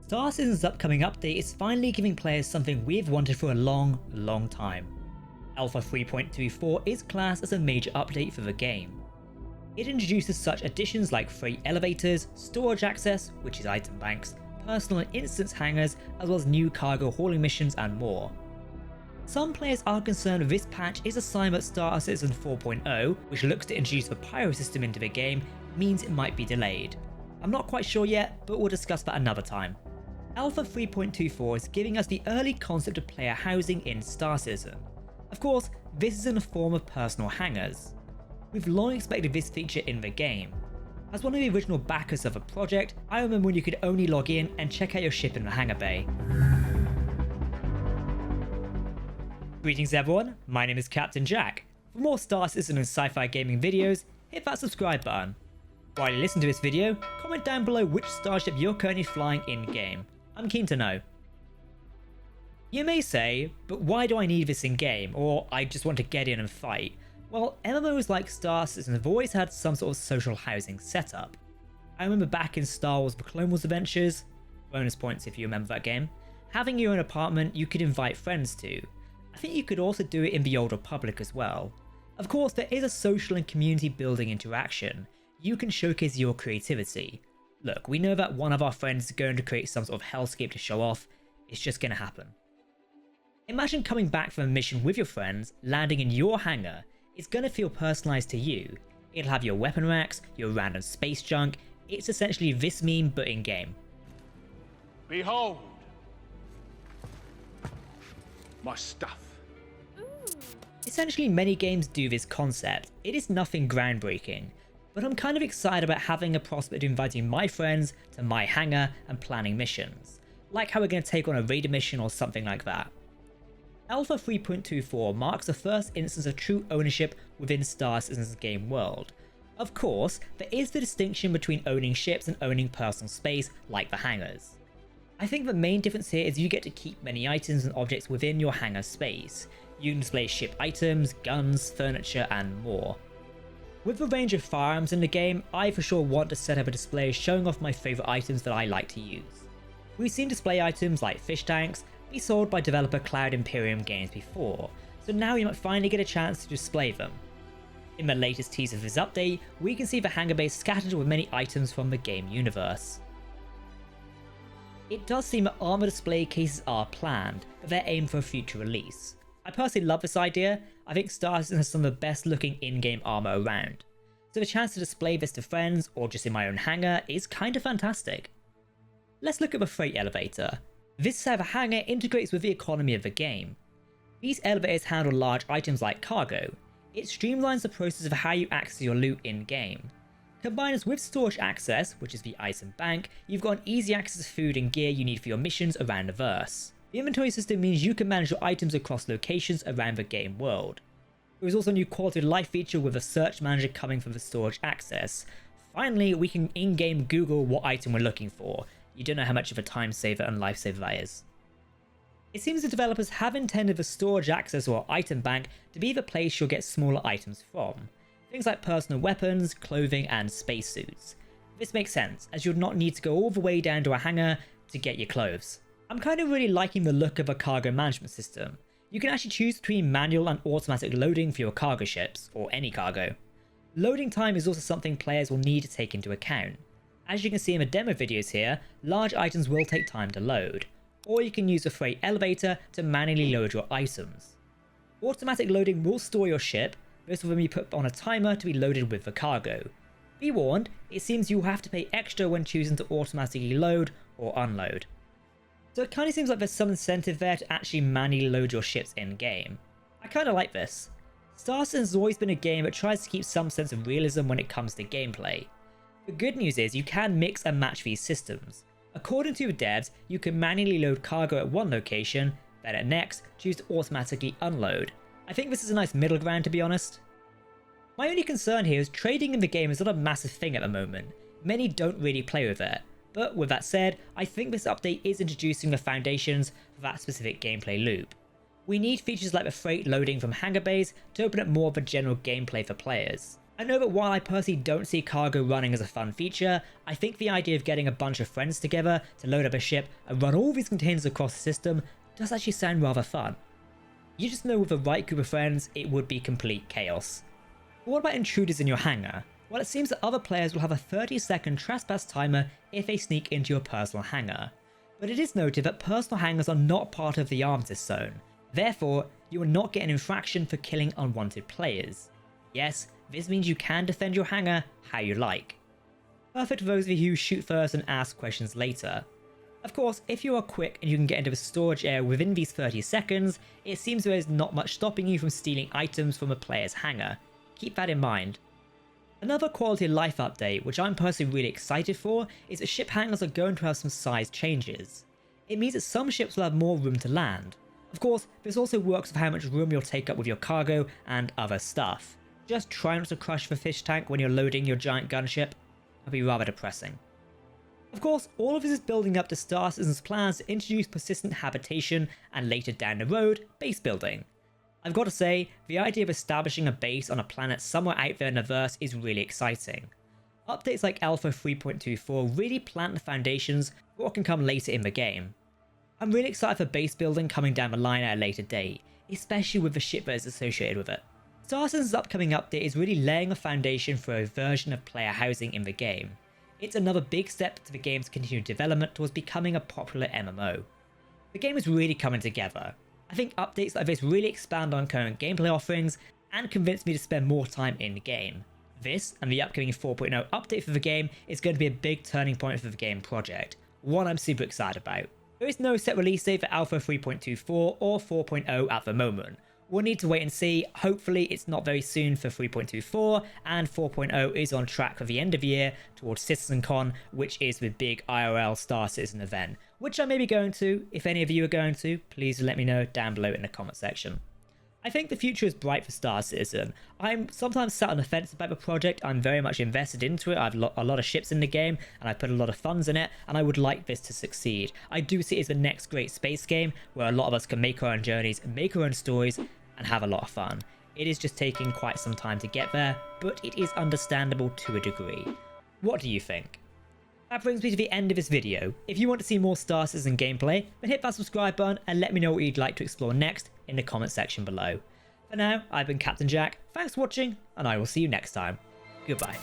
Star Citizen's upcoming update is finally giving players something we've wanted for a long time. Alpha 3.24 is classed as a major update for the game. It introduces such additions like freight elevators, storage access, which is item banks, personal and instance hangars, as well as new cargo hauling missions and more. Some players are concerned this patch is a sign that Star Citizen 4.0, which looks to introduce the pyro system into the game, means it might be delayed. I'm not quite sure yet, but we'll discuss that another time. Alpha 3.24 is giving us the early concept of player housing in Star Citizen. Of course, this is in the form of personal hangars. We've long expected this feature in the game. As one of the original backers of the project, I remember when you could only log in and check out your ship in the hangar bay. Greetings everyone, my name is Captain Jack. For more Star Citizen and sci-fi gaming videos, hit that subscribe button. While you listen to this video, comment down below which starship you're currently flying in-game. I'm keen to know. You may say, but why do I need this in-game, or I just want to get in and fight? Well, MMOs like Star Citizen have always had some sort of social housing setup. I remember back in Star Wars The Clone Wars Adventures, bonus points if you remember that game, having your own apartment you could invite friends to. I think you could also do it in the Old Republic as well. Of course, there is a social and community building interaction. You can showcase your creativity. Look, we know that one of our friends is going to create some sort of hellscape to show off. It's just going to happen. Imagine coming back from a mission with your friends, landing in your hangar. It's going to feel personalized to you. It'll have your weapon racks, your random space junk. It's essentially this meme but in game. Behold my stuff. Essentially, many games do this concept. It is nothing groundbreaking, but I'm kind of excited about having a prospect of inviting my friends to my hangar and planning missions, like how we're going to take on a raider mission or something like that. Alpha 3.24 marks the first instance of true ownership within Star Citizen's game world. Of course, there is the distinction between owning ships and owning personal space like the hangars. I think the main difference here is you get to keep many items and objects within your hangar space. You can display ship items, guns, furniture and more. With the range of firearms in the game, I for sure want to set up a display showing off my favourite items that I like to use. We've seen display items like fish tanks be sold by developer Cloud Imperium Games before, so now you might finally get a chance to display them. In the latest teaser of this update, we can see the hangar base scattered with many items from the game universe. It does seem that armor display cases are planned, but they're aimed for a future release. I personally love this idea. I think Star Citizen has some of the best looking in-game armor around, so the chance to display this to friends or just in my own hangar is kinda fantastic. Let's look at the freight elevator. This is how the hangar integrates with the economy of the game. These elevators handle large items like cargo. It streamlines the process of how you access your loot in-game. Combined with storage access, which is the item bank, you've got an easy access to food and gear you need for your missions around the verse. The inventory system means you can manage your items across locations around the game world. There is also a new quality of life feature with a search manager coming from the storage access. Finally, we can in-game Google what item we're looking for. You don't know how much of a time saver and lifesaver that is. It seems the developers have intended the storage access or item bank to be the place you'll get smaller items from. Things like personal weapons, clothing and spacesuits. This makes sense, as you'd not need to go all the way down to a hangar to get your clothes. I'm kind of really liking the look of a cargo management system. You can actually choose between manual and automatic loading for your cargo ships, or any cargo. Loading time is also something players will need to take into account. As you can see in the demo videos here, large items will take time to load, or you can use the freight elevator to manually load your items. Automatic loading will store your ship, this will then be put on a timer to be loaded with the cargo. Be warned, it seems you'll have to pay extra when choosing to automatically load or unload. So it kind of seems like there's some incentive there to actually manually load your ships in-game. I kind of like this. Star Citizen has always been a game that tries to keep some sense of realism when it comes to gameplay. The good news is you can mix and match these systems. According to the devs, you can manually load cargo at one location, then at next choose to automatically unload. I think this is a nice middle ground to be honest. My only concern here is trading in the game is not a massive thing at the moment. Many don't really play with it. But with that said, I think this update is introducing the foundations for that specific gameplay loop. We need features like the freight loading from hangar bays to open up more of a general gameplay for players. I know that while I personally don't see cargo running as a fun feature, I think the idea of getting a bunch of friends together to load up a ship and run all these containers across the system does actually sound rather fun. You just know with the right group of friends, it would be complete chaos. But what about intruders in your hangar? Well, it seems that other players will have a 30-second trespass timer if they sneak into your personal hangar. But it is noted that personal hangars are not part of the armistice zone. Therefore, you will not get an infraction for killing unwanted players. Yes, this means you can defend your hangar how you like. Perfect for those of you who shoot first and ask questions later. Of course, if you are quick and you can get into the storage area within these 30 seconds, it seems there is not much stopping you from stealing items from a player's hangar. Keep that in mind. Another quality of life update, which I'm personally really excited for, is that ship hangars are going to have some size changes. It means that some ships will have more room to land. Of course, this also works with how much room you'll take up with your cargo and other stuff. Just try not to crush the fish tank when you're loading your giant gunship. That'd be rather depressing. Of course, all of this is building up to Star Citizen's plans to introduce persistent habitation and later down the road, base building. I've got to say, the idea of establishing a base on a planet somewhere out there in the verse is really exciting. Updates like Alpha 3.24 really plant the foundations for what can come later in the game. I'm really excited for base building coming down the line at a later date, especially with the ship that is associated with it. Star Citizen's upcoming update is really laying a foundation for a version of player housing in the game. It's another big step to the game's continued development towards becoming a popular MMO. The game is really coming together. I think updates like this really expand on current gameplay offerings and convince me to spend more time in the game. This and the upcoming 4.0 update for the game is going to be a big turning point for the game project, one I'm super excited about. There is no set release date for Alpha 3.24 or 4.0 at the moment. We'll need to wait and see. Hopefully it's not very soon for 3.24, and 4.0 is on track for the end of the year towards CitizenCon, which is the big IRL Star Citizen event, which I may be going to. If any of you are going to, please let me know down below in the comment section. I think the future is bright for Star Citizen. I'm sometimes sat on the fence about the project. I'm very much invested into it. I've a lot of ships in the game and I put a lot of funds in it, and I would like this to succeed. I do see it as the next great space game where a lot of us can make our own journeys, make our own stories, and have a lot of fun. It is just taking quite some time to get there, but it is understandable to a degree. What do you think? That brings me to the end of this video. If you want to see more Star Citizen gameplay, then hit that subscribe button and let me know what you'd like to explore next in the comment section below. For now, I've been Captain Jack, thanks for watching, and I will see you next time. Goodbye.